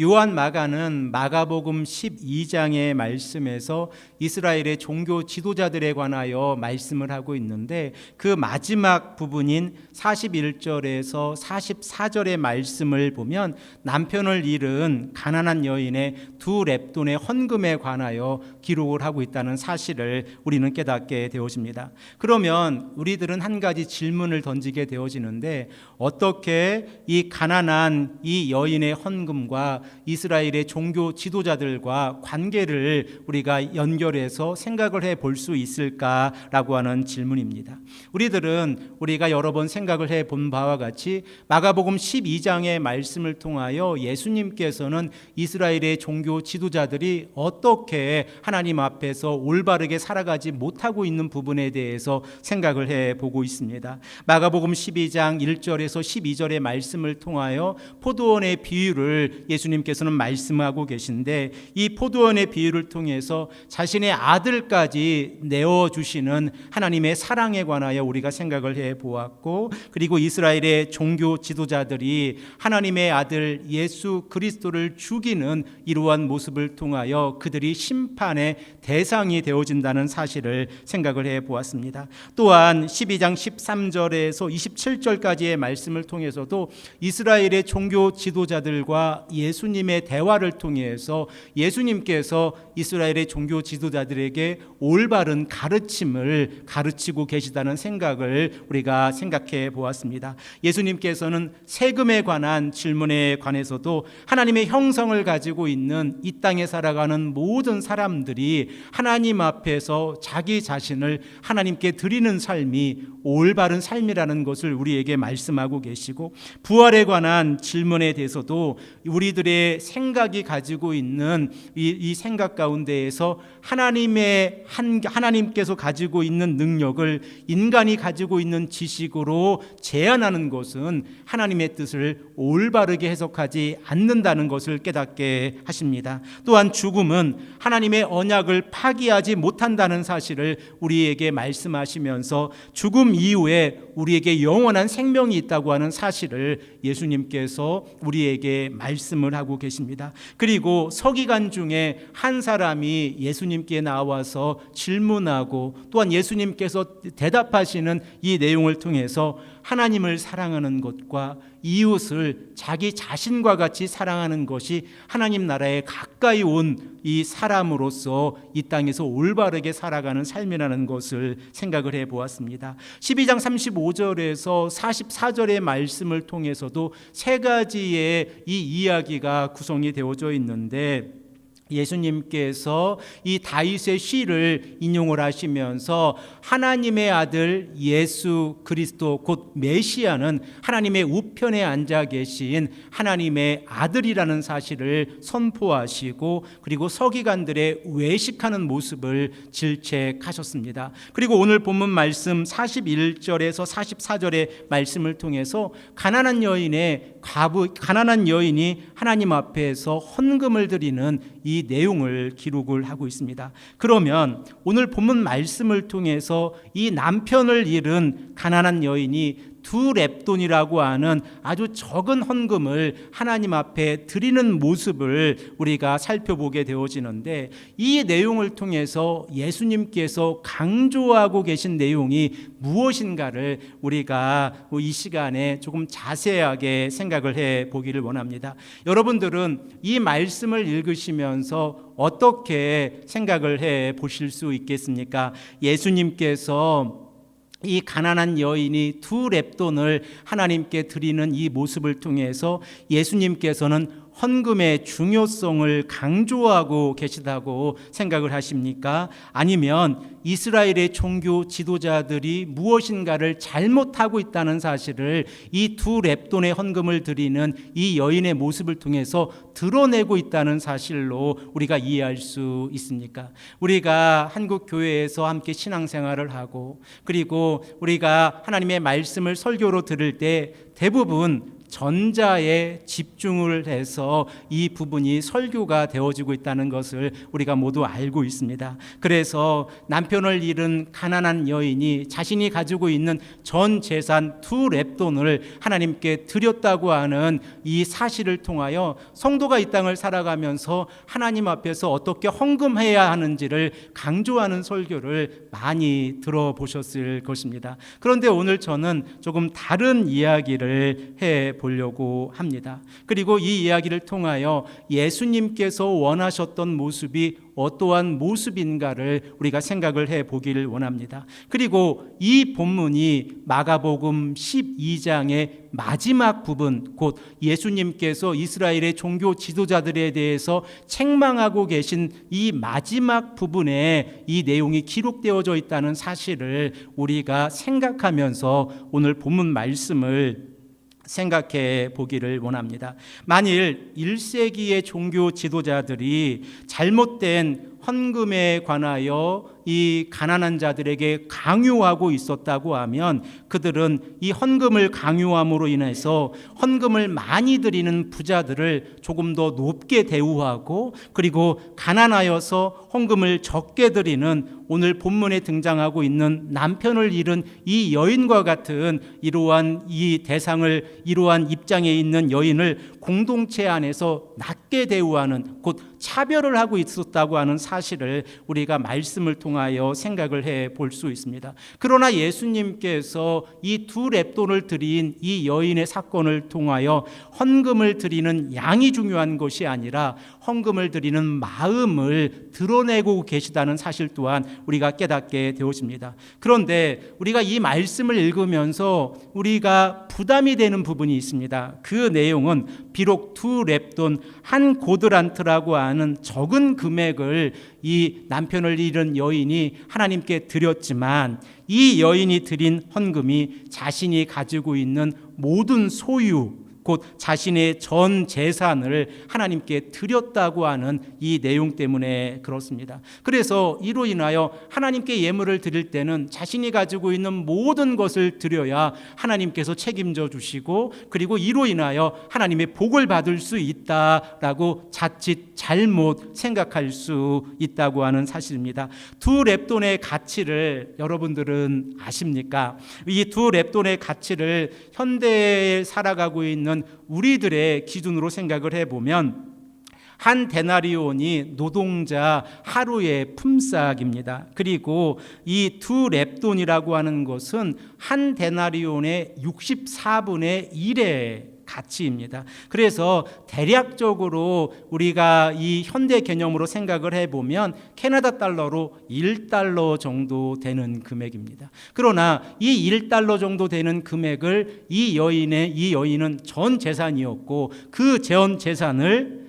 요한 마가는 마가복음 12장의 말씀에서 이스라엘의 종교 지도자들에 관하여 말씀을 하고 있는데, 그 마지막 부분인 41절에서 44절의 말씀을 보면 남편을 잃은 가난한 여인의 두 렙돈의 헌금에 관하여 기록을 하고 있다는 사실을 우리는 깨닫게 되어집니다. 그러면 우리들은 한 가지 질문을 던지게 되어지는데, 어떻게 이 가난한 이 여인의 헌금과 이스라엘의 종교 지도자들과 관계를 우리가 연결해서 생각을 해 볼 수 있을까라고 하는 질문입니다. 우리가 여러 번 생각을 해 본 바와 같이 마가복음 12장의 말씀을 통하여 예수님께서는 이스라엘의 종교 지도자들이 어떻게 하나님 앞에서 올바르게 살아가지 못하고 있는 부분에 대해서 생각을 해 보고 있습니다. 마가복음 12장 1절에서 12절의 말씀을 통하여 포도원의 비유를 예수님께서는 말씀하고 계신데, 이 포도원의 비유를 통해서 자신의 아들까지 내어주시는 하나님의 사랑에 관하여 우리가 생각을 해 보았고, 그리고 이스라엘의 종교 지도자들이 하나님의 아들 예수 그리스도를 죽이는 이러한 모습을 통하여 그들이 심판의 대상이 되어진다는 사실을 생각을 해 보았습니다. 또한 12장 13절에서 27절까지의 말씀을 통해서도 이스라엘의 종교 지도자들과 예수님의 대화를 통해서 예수님께서 이스라엘의 종교 지도자들에게 올바른 가르침을 가르치고 계시다는 생각을 우리가 생각해 보았습니다. 예수님께서는 세금에 관한 질문에 관해서도 하나님의 형성을 가지고 있는 이 땅에 살아가는 모든 사람들이 하나님 앞에서 자기 자신을 하나님께 드리는 삶이 올바른 삶이라는 것을 우리에게 말씀하고 계시고, 부활에 관한 질문에 대해서도 우리들의 생각이 가지고 있는 이 생각 가운데에서 하나님께서 가지고 있는 능력을 인간이 가지고 있는 지식으로 제한하는 것은 하나님의 뜻을 올바르게 해석하지 않는다는 것을 깨닫게 하십니다. 또한 죽음은 하나님의 언약을 파기하지 못한다는 사실을 우리에게 말씀하시면서 죽음 이후에 우리에게 영원한 생명이 있다고 하는 사실을 예수님께서 우리에게 말씀을 하고 계십니다. 그리고 서기관 중에 한 사람이 예수님께 나와서 질문하고, 또한 예수님께서 대답하시는 이 내용을 통해서 하나님을 사랑하는 것과 이웃을 자기 자신과 같이 사랑하는 것이 하나님 나라에 가까이 온 이 사람으로서 이 땅에서 올바르게 살아가는 삶이라는 것을 생각을 해 보았습니다. 12장 35절에서 44절의 말씀을 통해서도 세 가지의 이 이야기가 구성이 되어져 있는데, 예수님께서 이 다윗의 시를 인용을 하시면서 하나님의 아들 예수 그리스도 곧 메시아는 하나님의 우편에 앉아 계신 하나님의 아들이라는 사실을 선포하시고, 그리고 서기관들의 외식하는 모습을 질책하셨습니다. 그리고 오늘 본문 말씀 41절에서 44절의 말씀을 통해서 가난한 여인이 하나님 앞에서 헌금을 드리는 이 내용을 기록을 하고 있습니다. 그러면 오늘 본문 말씀을 통해서 이 남편을 잃은 가난한 여인이 두 렙돈이라고 하는 아주 적은 헌금을 하나님 앞에 드리는 모습을 우리가 살펴보게 되어지는데, 이 내용을 통해서 예수님께서 강조하고 계신 내용이 무엇인가를 우리가 이 시간에 조금 자세하게 생각을 해 보기를 원합니다. 여러분들은 이 말씀을 읽으시면서 어떻게 생각을 해 보실 수 있겠습니까? 예수님께서 이 가난한 여인이 두 렙돈을 하나님께 드리는 이 모습을 통해서 예수님께서는 헌금의 중요성을 강조하고 계시다고 생각을 하십니까? 아니면 이스라엘의 종교 지도자들이 무엇인가를 잘못하고 있다는 사실을 이 두 렙돈의 헌금을 드리는 이 여인의 모습을 통해서 드러내고 있다는 사실로 우리가 이해할 수 있습니까? 우리가 한국 교회에서 함께 신앙생활을 하고, 그리고 우리가 하나님의 말씀을 설교로 들을 때 대부분 전자에 집중을 해서 이 부분이 설교가 되어지고 있다는 것을 우리가 모두 알고 있습니다. 그래서 남편을 잃은 가난한 여인이 자신이 가지고 있는 전 재산 2렙돈을 하나님께 드렸다고 하는 이 사실을 통하여 성도가 이 땅을 살아가면서 하나님 앞에서 어떻게 헌금해야 하는지를 강조하는 설교를 많이 들어보셨을 것입니다. 그런데 오늘 저는 조금 다른 이야기를 해보려고 합니다. 그리고 이 이야기를 통하여 예수님께서 원하셨던 모습이 어떠한 모습인가를 우리가 생각을 해보기를 원합니다. 그리고 이 본문이 마가복음 12장의 마지막 부분, 곧 예수님께서 이스라엘의 종교 지도자들에 대해서 책망하고 계신 이 마지막 부분에 이 내용이 기록되어져 있다는 사실을 우리가 생각하면서 오늘 본문 말씀을 생각해 보기를 원합니다. 만일 1세기의 종교 지도자들이 잘못된 헌금에 관하여 이 가난한 자들에게 강요하고 있었다고 하면 그들은 이 헌금을 강요함으로 인해서 헌금을 많이 드리는 부자들을 조금 더 높게 대우하고, 그리고 가난하여서 헌금을 적게 드리는 오늘 본문에 등장하고 있는 남편을 잃은 이 여인과 같은 이러한 이 대상을, 이러한 입장에 있는 여인을 공동체 안에서 낮게 대우하는, 곧 차별을 하고 있었다고 하는 사실을 우리가 말씀을 통하여 생각을 해 볼 수 있습니다. 그러나 예수님께서 이 2렙돈을 드린 이 여인의 사건을 통하여 헌금을 드리는 양이 중요한 것이 아니라 헌금을 드리는 마음을 드러내고 계시다는 사실 또한 우리가 깨닫게 되었습니다. 그런데 우리가 이 말씀을 읽으면서 우리가 부담이 되는 부분이 있습니다. 그 내용은 비록 2렙돈, 한 고드란트라고 하는 적은 금액을 이 남편을 잃은 여인이 하나님께 드렸지만, 이 여인이 드린 헌금이 자신이 가지고 있는 모든 소유, 곧 자신의 전 재산을 하나님께 드렸다고 하는 이 내용 때문에 그렇습니다. 그래서 이로 인하여 하나님께 예물을 드릴 때는 자신이 가지고 있는 모든 것을 드려야 하나님께서 책임져 주시고, 그리고 이로 인하여 하나님의 복을 받을 수 있다라고 자칫 잘못 생각할 수 있다고 하는 사실입니다. 2렙돈의 가치를 여러분들은 아십니까? 이 2렙돈의 가치를 현대에 살아가고 있는 우리들의 기준으로 생각을 해보면 한 데나리온이 노동자 하루의 품삯입니다. 그리고 이 2렙돈이라고 하는 것은 한 데나리온의 64분의 1의 가치입니다. 그래서 대략적으로 우리가 이 현대 개념으로 생각을 해보면 캐나다 달러로 1달러 정도 되는 금액입니다. 그러나 이 1달러 정도 되는 금액을 이 여인은 전 재산이었고, 그 전 재산을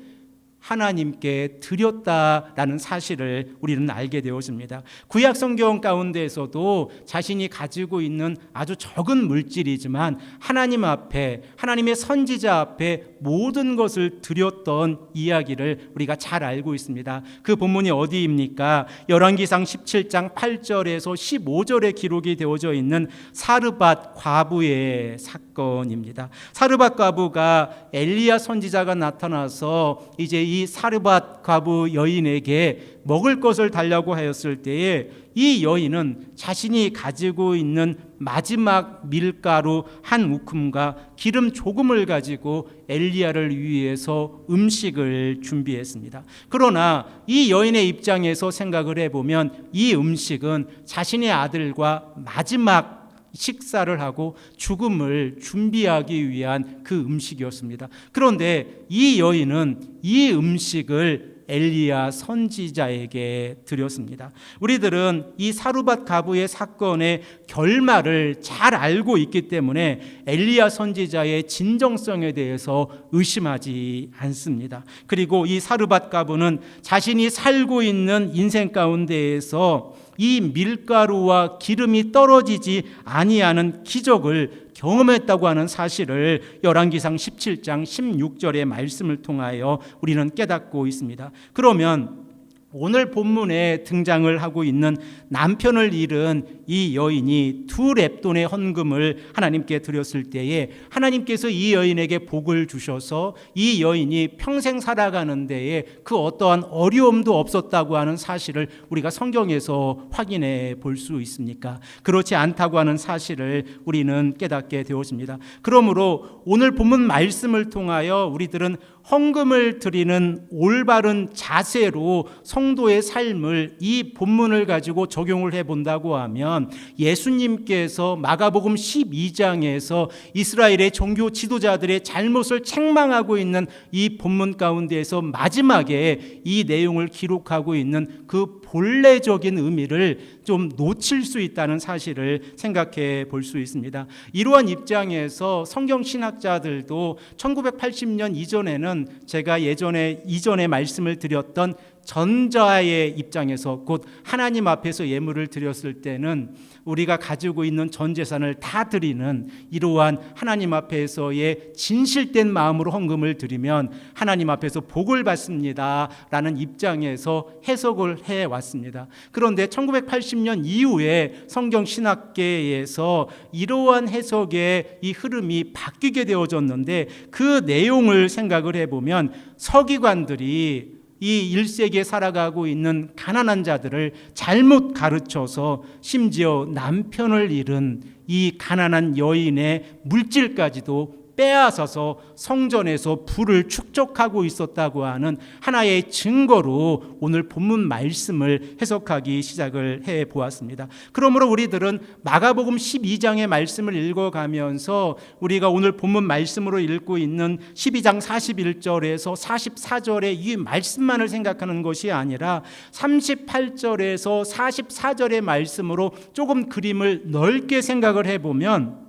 하나님께 드렸다라는 사실을 우리는 알게 되었습니다. 구약 성경 가운데에서도 자신이 가지고 있는 아주 적은 물질이지만 하나님 앞에, 하나님의 선지자 앞에 모든 것을 드렸던 이야기를 우리가 잘 알고 있습니다. 그 본문이 어디입니까? 열왕기상 17장 8절에서 15절에 기록이 되어져 있는 사르밧 과부의 사건입니다. 사르밧 과부가 엘리야 선지자가 나타나서 이제 이 사르밧 과부 여인에게 먹을 것을 달라고 하였을 때에 이 여인은 자신이 가지고 있는 마지막 밀가루 한 우큼과 기름 조금을 가지고 엘리야를 위해서 음식을 준비했습니다. 그러나 이 여인의 입장에서 생각을 해보면 이 음식은 자신의 아들과 마지막 식사를 하고 죽음을 준비하기 위한 그 음식이었습니다. 그런데 이 여인은 이 음식을 엘리야 선지자에게 드렸습니다. 우리들은 이 사르밧 과부의 사건의 결말을 잘 알고 있기 때문에 엘리야 선지자의 진정성에 대해서 의심하지 않습니다. 그리고 이 사르밧 과부는 자신이 살고 있는 인생 가운데에서 이 밀가루와 기름이 떨어지지 아니하는 기적을 경험했다고 하는 사실을 열왕기상 17장 16절의 말씀을 통하여 우리는 깨닫고 있습니다. 그러면 오늘 본문에 등장을 하고 있는 남편을 잃은 이 여인이 2렙돈의 헌금을 하나님께 드렸을 때에 하나님께서 이 여인에게 복을 주셔서 이 여인이 평생 살아가는 데에 그 어떠한 어려움도 없었다고 하는 사실을 우리가 성경에서 확인해 볼 수 있습니까? 그렇지 않다고 하는 사실을 우리는 깨닫게 되었습니다. 그러므로 오늘 본문 말씀을 통하여 우리들은 헌금을 드리는 올바른 자세로 성도의 삶을 이 본문을 가지고 적용을 해본다고 하면 예수님께서 마가복음 12장에서 이스라엘의 종교 지도자들의 잘못을 책망하고 있는 이 본문 가운데에서 마지막에 이 내용을 기록하고 있는 그 본래적인 의미를 좀 놓칠 수 있다는 사실을 생각해 볼 수 있습니다. 이러한 입장에서 성경 신학자들도 1980년 이전에는 제가 이전에 말씀을 드렸던 전자의 입장에서 곧 하나님 앞에서 예물을 드렸을 때는 우리가 가지고 있는 전 재산을 다 드리는 이러한 하나님 앞에서의 진실된 마음으로 헌금을 드리면 하나님 앞에서 복을 받습니다 라는 입장에서 해석을 해왔습니다. 그런데 1980년 이후에 성경 신학계에서 이러한 해석의 이 흐름이 바뀌게 되어졌는데 그 내용을 생각을 해보면 서기관들이 이 1세기에 살아가고 있는 가난한 자들을 잘못 가르쳐서 심지어 남편을 잃은 이 가난한 여인의 물질까지도 빼앗아서 성전에서 불을 축적하고 있었다고 하는 하나의 증거로 오늘 본문 말씀을 해석하기 시작을 해보았습니다. 그러므로 우리들은 마가복음 12장의 말씀을 읽어가면서 우리가 오늘 본문 말씀으로 읽고 있는 12장 41절에서 44절의 이 말씀만을 생각하는 것이 아니라 38절에서 44절의 말씀으로 조금 그림을 넓게 생각을 해보면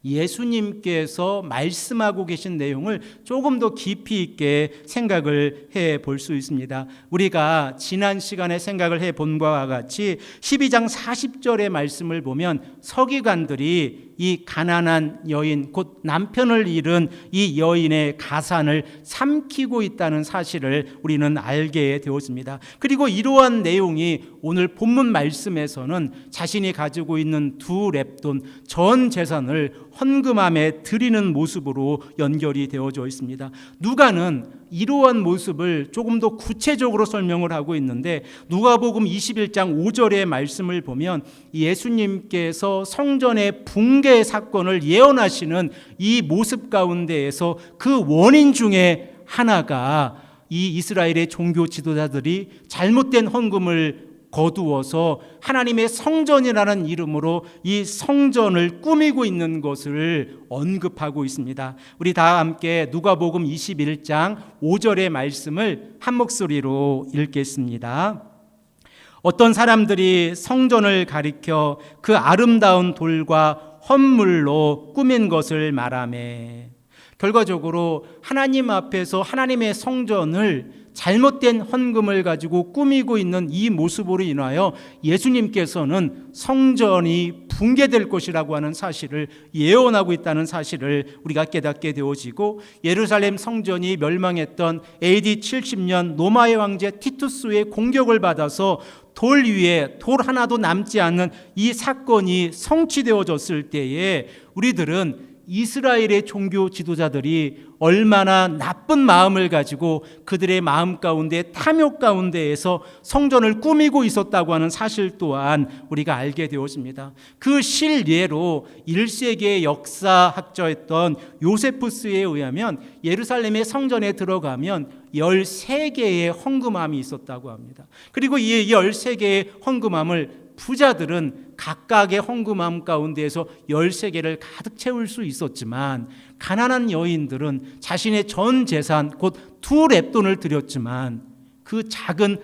예수님께서 말씀하고 계신 내용을 조금 더 깊이 있게 생각을 해 볼 수 있습니다. 우리가 지난 시간에 생각을 해 본 바와 같이 12장 40절의 말씀을 보면 서기관들이 이 가난한 여인 곧 남편을 잃은 이 여인의 가산을 삼키고 있다는 사실을 우리는 알게 되었습니다. 그리고 이러한 내용이 오늘 본문 말씀에서는 자신이 가지고 있는 2렙돈 전 재산을 헌금함에 드리는 모습으로 연결이 되어져 있습니다. 누가는 이러한 모습을 조금 더 구체적으로 설명을 하고 있는데 누가복음 21장 5절의 말씀을 보면 예수님께서 성전의 붕괴 사건을 예언하시는 이 모습 가운데에서 그 원인 중에 하나가 이 이스라엘의 종교 지도자들이 잘못된 헌금을 거두어서 하나님의 성전이라는 이름으로 이 성전을 꾸미고 있는 것을 언급하고 있습니다. 우리 다 함께 누가복음 21장 5절의 말씀을 한 목소리로 읽겠습니다. 어떤 사람들이 성전을 가리켜 그 아름다운 돌과 헌물로 꾸민 것을 말하매 결과적으로 하나님 앞에서 하나님의 성전을 잘못된 헌금을 가지고 꾸미고 있는 이 모습으로 인하여 예수님께서는 성전이 붕괴될 것이라고 하는 사실을 예언하고 있다는 사실을 우리가 깨닫게 되어지고 예루살렘 성전이 멸망했던 AD 70년 로마의 황제 티투스의 공격을 받아서 돌 위에 돌 하나도 남지 않는 이 사건이 성취되어졌을 때에 우리들은 이스라엘의 종교 지도자들이 얼마나 나쁜 마음을 가지고 그들의 마음 가운데 탐욕 가운데에서 성전을 꾸미고 있었다고 하는 사실 또한 우리가 알게 되었습니다. 그 실예로 1세기의 역사학자였던 요세푸스에 의하면 예루살렘의 성전에 들어가면 13개의 헌금함이 있었다고 합니다. 그리고 이 13개의 헌금함을 부자들은 각각의 헌금함 가운데에서 13개를 가득 채울 수 있었지만 가난한 여인들은 자신의 전 재산 곧 2렙돈을 드렸지만 그 작은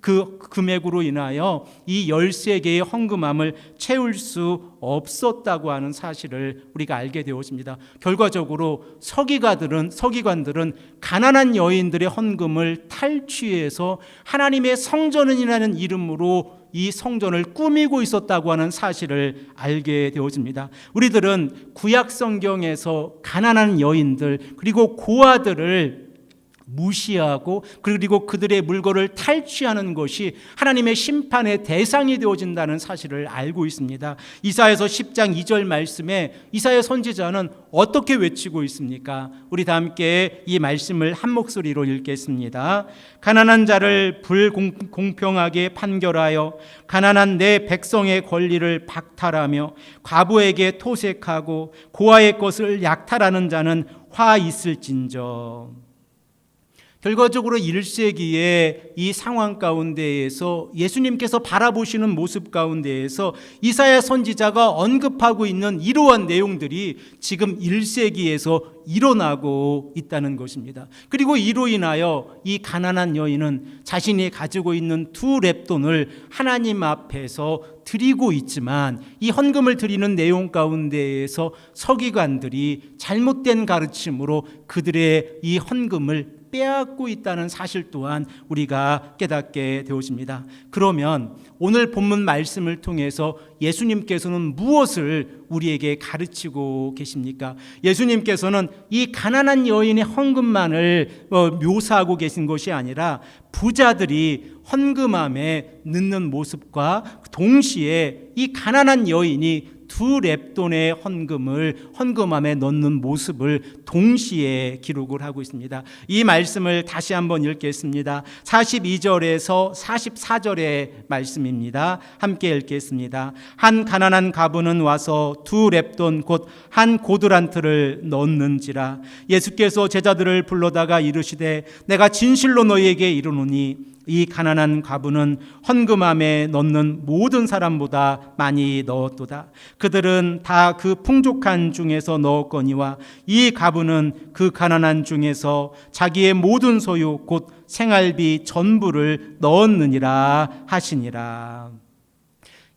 그 금액으로 인하여 이 13개의 헌금함을 채울 수 없었다고 하는 사실을 우리가 알게 되었습니다. 결과적으로 서기관들은 가난한 여인들의 헌금을 탈취해서 하나님의 성전이라는 이름으로 이 성전을 꾸미고 있었다고 하는 사실을 알게 되어집니다. 우리들은 구약 성경에서 가난한 여인들 그리고 고아들을 무시하고 그리고 그들의 물건을 탈취하는 것이 하나님의 심판의 대상이 되어진다는 사실을 알고 있습니다. 이사야서 10장 2절 말씀에 이사야 선지자는 어떻게 외치고 있습니까? 우리 다 함께 이 말씀을 한 목소리로 읽겠습니다. 가난한 자를 불공평하게 판결하여 가난한 내 백성의 권리를 박탈하며 과부에게 토색하고 고아의 것을 약탈하는 자는 화 있을진저. 결과적으로 1세기의 이 상황 가운데에서 예수님께서 바라보시는 모습 가운데에서 이사야 선지자가 언급하고 있는 이러한 내용들이 지금 1세기에서 일어나고 있다는 것입니다. 그리고 이로 인하여 이 가난한 여인은 자신이 가지고 있는 2렙돈을 하나님 앞에서 드리고 있지만 이 헌금을 드리는 내용 가운데에서 서기관들이 잘못된 가르침으로 그들의 이 헌금을 빼앗고 있다는 사실 또한 우리가 깨닫게 되어집니다. 그러면 오늘 본문 말씀을 통해서 예수님께서는 무엇을 우리에게 가르치고 계십니까? 예수님께서는 이 가난한 여인의 헌금만을 묘사하고 계신 것이 아니라 부자들이 헌금함에 넣는 모습과 동시에 이 가난한 여인이 2렙돈의 헌금을 헌금함에 넣는 모습을 동시에 기록을 하고 있습니다. 이 말씀을 다시 한번 읽겠습니다. 42절에서 44절의 말씀입니다. 함께 읽겠습니다. 한 가난한 가부는 와서 2렙돈 곧 한 고드란트를 넣는지라. 예수께서 제자들을 불러다가 이르시되 내가 진실로 너희에게 이르노니 이 가난한 과부는 헌금함에 넣는 모든 사람보다 많이 넣었도다. 그들은 다 그 풍족한 중에서 넣었거니와 이 과부는 그 가난한 중에서 자기의 모든 소유 곧 생활비 전부를 넣었느니라 하시니라.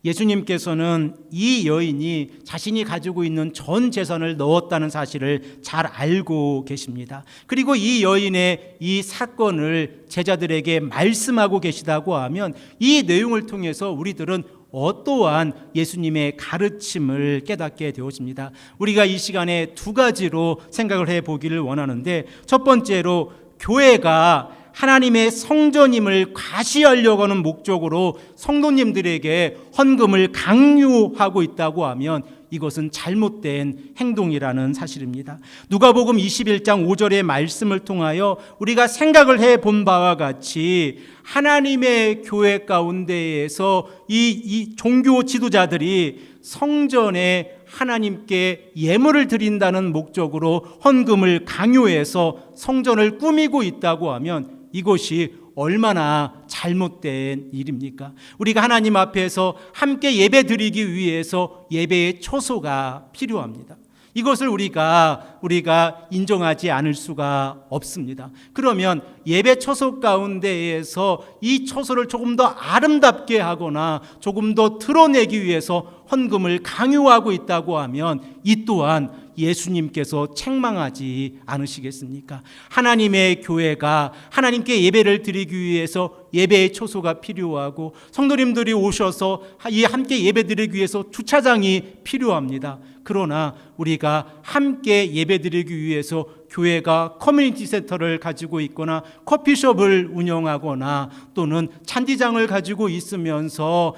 예수님께서는 이 여인이 자신이 가지고 있는 전 재산을 넣었다는 사실을 잘 알고 계십니다. 그리고 이 여인의 이 사건을 제자들에게 말씀하고 계시다고 하면 이 내용을 통해서 우리들은 어떠한 예수님의 가르침을 깨닫게 되어집니다. 우리가 이 시간에 2가지로 생각을 해보기를 원하는데, 첫 번째로 교회가 하나님의 성전임을 과시하려고 하는 목적으로 성도님들에게 헌금을 강요하고 있다고 하면 이것은 잘못된 행동이라는 사실입니다. 누가복음 21장 5절의 말씀을 통하여 우리가 생각을 해본 바와 같이 하나님의 교회 가운데에서 이 종교 지도자들이 성전에 하나님께 예물을 드린다는 목적으로 헌금을 강요해서 성전을 꾸미고 있다고 하면 이것이 얼마나 잘못된 일입니까? 우리가 하나님 앞에서 함께 예배 드리기 위해서 예배의 초소가 필요합니다. 이것을 우리가 인정하지 않을 수가 없습니다. 그러면 예배 초소 가운데에서 이 초소를 조금 더 아름답게 하거나 조금 더 드러내기 위해서 헌금을 강요하고 있다고 하면 이 또한 예수님께서 책망하지 않으시겠습니까? 하나님의 교회가 하나님께 예배를 드리기 위해서 예배의 초소가 필요하고 성도님들이 오셔서 함께 예배 드리기 위해서 주차장이 필요합니다. 그러나 우리가 함께 예배 드리기 위해서 교회가 커뮤니티 센터를 가지고 있거나 커피숍을 운영하거나 또는 잔디장을 가지고 있으면서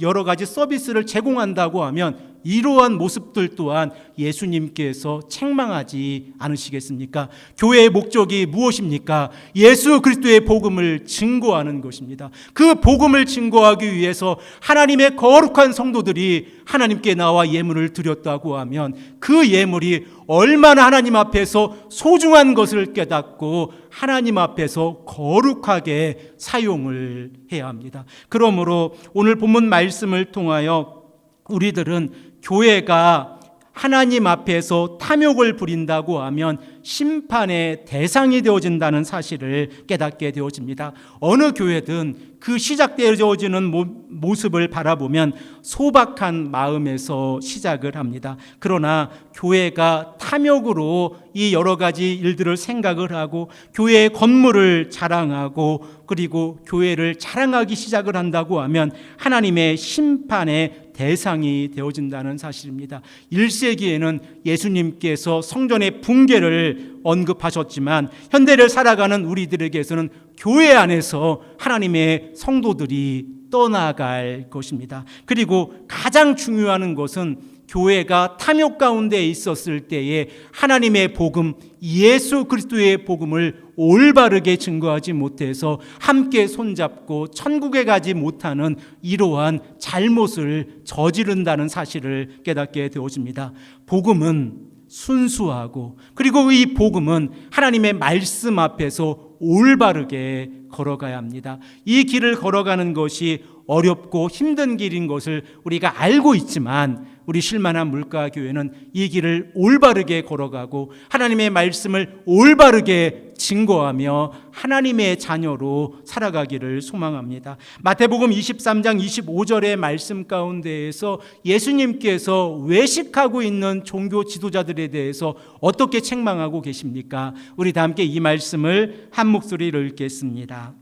여러 가지 서비스를 제공한다고 하면 이러한 모습들 또한 예수님께서 책망하지 않으시겠습니까? 교회의 목적이 무엇입니까? 예수 그리스도의 복음을 증거하는 것입니다. 그 복음을 증거하기 위해서 하나님의 거룩한 성도들이 하나님께 나와 예물을 드렸다고 하면 그 예물이 얼마나 하나님 앞에서 소중한 것을 깨닫고 하나님 앞에서 거룩하게 사용을 해야 합니다. 그러므로 오늘 본문 말씀을 통하여 우리들은 교회가 하나님 앞에서 탐욕을 부린다고 하면 심판의 대상이 되어진다는 사실을 깨닫게 되어집니다. 어느 교회든 그 시작되어지는 모습을 바라보면 소박한 마음에서 시작을 합니다. 그러나 교회가 탐욕으로 이 여러 가지 일들을 생각을 하고 교회의 건물을 자랑하고 그리고 교회를 자랑하기 시작을 한다고 하면 하나님의 심판의 대상이 되어진다는 사실입니다. 1세기에는 예수님께서 성전의 붕괴를 언급하셨지만 현대를 살아가는 우리들에게서는 교회 안에서 하나님의 성도들이 떠나갈 것입니다. 그리고 가장 중요한 것은 교회가 탐욕 가운데 있었을 때에 하나님의 복음, 예수 그리스도의 복음을 올바르게 증거하지 못해서 함께 손잡고 천국에 가지 못하는 이러한 잘못을 저지른다는 사실을 깨닫게 되어집니다. 복음은 순수하고, 그리고 이 복음은 하나님의 말씀 앞에서 올바르게 걸어가야 합니다. 이 길을 걸어가는 것이 어렵고 힘든 길인 것을 우리가 알고 있지만 우리 쉴만한 물가교회는 이 길을 올바르게 걸어가고 하나님의 말씀을 올바르게 증거하며 하나님의 자녀로 살아가기를 소망합니다. 마태복음 23장 25절의 말씀 가운데에서 예수님께서 외식하고 있는 종교 지도자들에 대해서 어떻게 책망하고 계십니까? 우리 다 함께 이 말씀을 한 목소리로 읽겠습니다.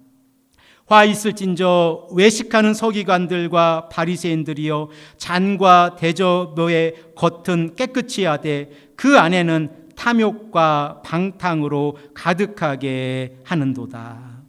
화 있을진저 외식하는 서기관들과 바리새인들이여, 잔과 대접의 겉은 깨끗이 하되 그 안에는 탐욕과 방탕으로 가득하게 하는도다.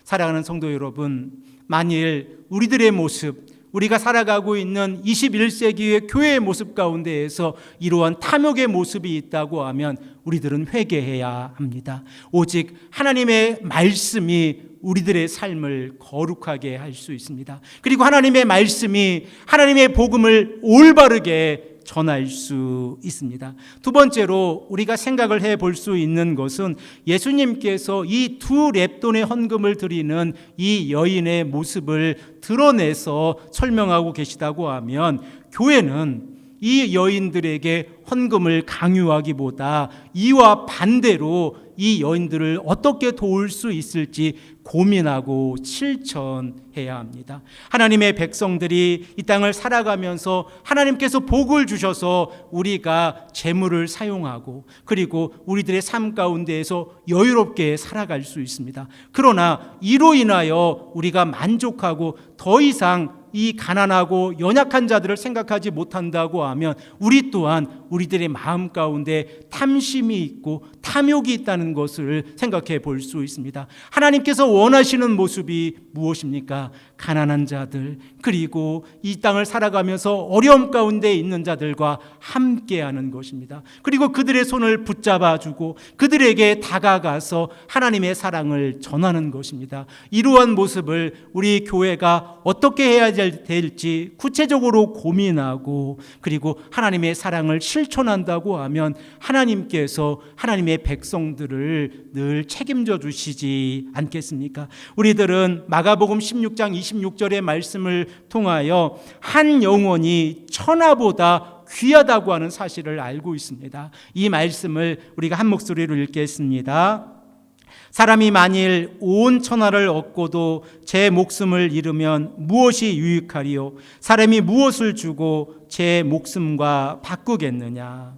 사랑하는 성도 여러분, 만일 우리들의 모습, 우리가 살아가고 있는 21세기의 교회의 모습 가운데에서 이러한 탐욕의 모습이 있다고 하면 우리들은 회개해야 합니다. 오직 하나님의 말씀이 우리들의 삶을 거룩하게 할 수 있습니다. 그리고 하나님의 말씀이 하나님의 복음을 올바르게 전할 수 있습니다. 두 번째로 우리가 생각을 해볼 수 있는 것은 예수님께서 이 두 렙돈의 헌금을 드리는 이 여인의 모습을 드러내서 설명하고 계시다고 하면, 교회는 이 여인들에게 헌금을 강요하기보다 이와 반대로 이 여인들을 어떻게 도울 수 있을지 고민하고 실천해야 합니다. 하나님의 백성들이 이 땅을 살아가면서 하나님께서 복을 주셔서 우리가 재물을 사용하고 그리고 우리들의 삶 가운데에서 여유롭게 살아갈 수 있습니다. 그러나 이로 인하여 우리가 만족하고 더 이상 이 가난하고 연약한 자들을 생각하지 못한다고 하면 우리 또한 우리들의 마음 가운데 탐심이 있고 탐욕이 있다는 것을 생각해 볼 수 있습니다. 하나님께서 원하시는 모습이 무엇입니까? 가난한 자들, 그리고 이 땅을 살아가면서 어려움 가운데 있는 자들과 함께하는 것입니다. 그리고 그들의 손을 붙잡아주고 그들에게 다가가서 하나님의 사랑을 전하는 것입니다. 이러한 모습을 우리 교회가 어떻게 해야 될지 구체적으로 고민하고 그리고 하나님의 사랑을 실천한다고 하면 하나님께서 하나님의 백성들을 늘 책임져 주시지 않겠습니까? 우리들은 마가복음 16장 26절의 말씀을 통하여 한 영혼이 천하보다 귀하다고 하는 사실을 알고 있습니다. 이 말씀을 우리가 한 목소리로 읽겠습니다. 사람이 만일 온 천하를 얻고도 제 목숨을 잃으면 무엇이 유익하리요? 사람이 무엇을 주고 제 목숨과 바꾸겠느냐?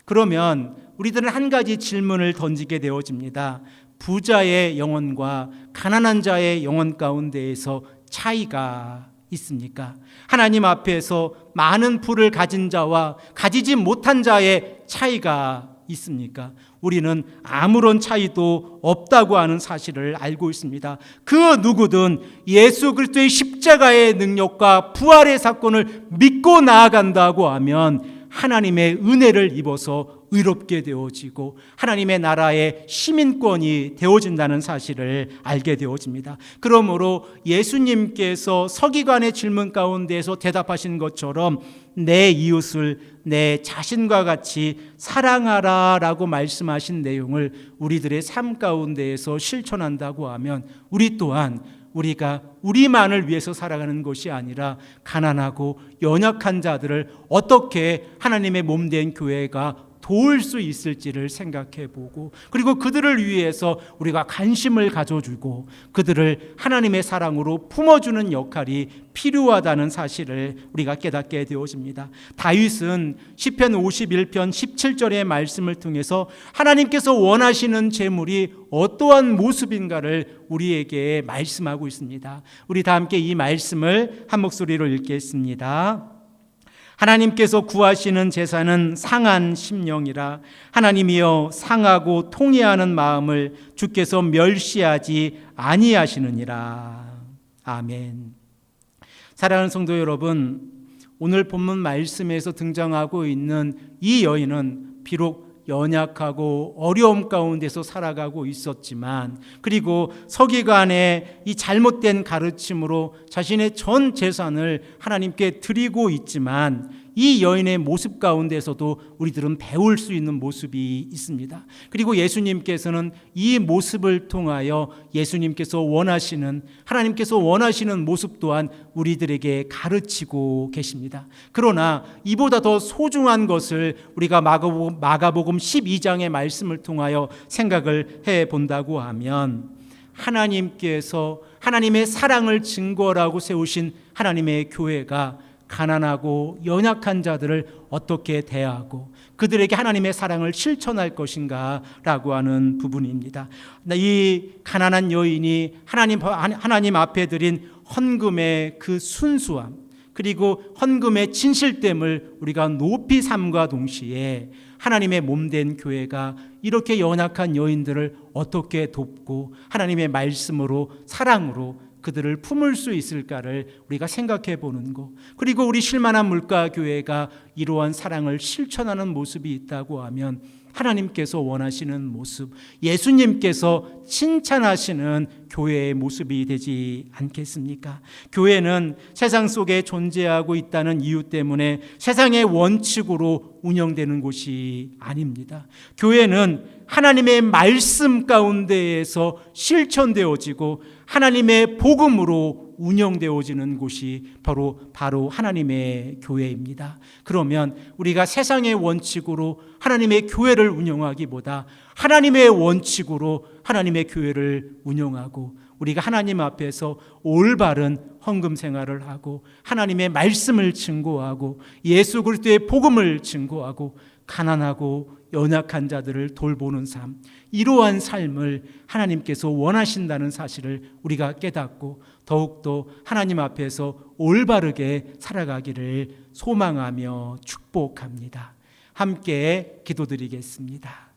그러면 우리들은 한 가지 질문을 던지게 되어집니다. 부자의 영혼과 가난한 자의 영혼 가운데에서 차이가 있습니까? 하나님 앞에서 많은 부를 가진 자와 가지지 못한 자의 차이가 있습니까? 우리는 아무런 차이도 없다고 하는 사실을 알고 있습니다. 그 누구든 예수 그리스도의 십자가의 능력과 부활의 사건을 믿고 나아간다고 하면 하나님의 은혜를 입어서 의롭게 되어지고 하나님의 나라의 시민권이 되어진다는 사실을 알게 되어집니다. 그러므로 예수님께서 서기관의 질문 가운데에서 대답하신 것처럼 내 이웃을 내 자신과 같이 사랑하라 라고 말씀하신 내용을 우리들의 삶 가운데에서 실천한다고 하면 우리 또한 우리가 우리만을 위해서 살아가는 것이 아니라 가난하고 연약한 자들을 어떻게 하나님의 몸된 교회가 도울 수 있을지를 생각해 보고 그리고 그들을 위해서 우리가 관심을 가져주고 그들을 하나님의 사랑으로 품어주는 역할이 필요하다는 사실을 우리가 깨닫게 되어집니다. 다윗은 시편 51편 17절의 말씀을 통해서 하나님께서 원하시는 재물이 어떠한 모습인가를 우리에게 말씀하고 있습니다. 우리 다 함께 이 말씀을 한 목소리로 읽겠습니다. 하나님께서 구하시는 제사는 상한 심령이라. 하나님이여 상하고 통회하는 마음을 주께서 멸시하지 아니하시느니라. 아멘. 사랑하는 성도 여러분, 오늘 본문 말씀에서 등장하고 있는 이 여인은 비록 연약하고 어려움 가운데서 살아가고 있었지만, 그리고 서기관의 이 잘못된 가르침으로 자신의 전 재산을 하나님께 드리고 있지만, 이 여인의 모습 가운데서도 우리들은 배울 수 있는 모습이 있습니다. 그리고 예수님께서는 이 모습을 통하여 하나님께서 원하시는 모습 또한 우리들에게 가르치고 계십니다. 그러나 이보다 더 소중한 것을 우리가 마가복음 12장의 말씀을 통하여 생각을 해 본다고 하면, 하나님께서 하나님의 사랑을 증거라고 세우신 하나님의 교회가 가난하고 연약한 자들을 어떻게 대하고 그들에게 하나님의 사랑을 실천할 것인가 라고 하는 부분입니다. 이 가난한 여인이 하나님 앞에 드린 헌금의 그 순수함, 그리고 헌금의 진실됨을 우리가 높이 삼과 동시에 하나님의 몸된 교회가 이렇게 연약한 여인들을 어떻게 돕고 하나님의 말씀으로, 사랑으로 그들을 품을 수 있을까를 우리가 생각해 보는 것, 그리고 우리 쉴만한 물가교회가 이러한 사랑을 실천하는 모습이 있다고 하면 하나님께서 원하시는 모습, 예수님께서 칭찬하시는 교회의 모습이 되지 않겠습니까? 교회는 세상 속에 존재하고 있다는 이유 때문에 세상의 원칙으로 운영되는 곳이 아닙니다. 교회는 하나님의 말씀 가운데에서 실천되어지고 하나님의 복음으로 운영되어지는 곳이 바로 하나님의 교회입니다. 그러면 우리가 세상의 원칙으로 하나님의 교회를 운영하기보다 하나님의 원칙으로 하나님의 교회를 운영하고, 우리가 하나님 앞에서 올바른 헌금 생활을 하고 하나님의 말씀을 증거하고 예수 그리스도의 복음을 증거하고 가난하고 연약한 자들을 돌보는 삶, 이러한 삶을 하나님께서 원하신다는 사실을 우리가 깨닫고 더욱더 하나님 앞에서 올바르게 살아가기를 소망하며 축복합니다. 함께 기도드리겠습니다.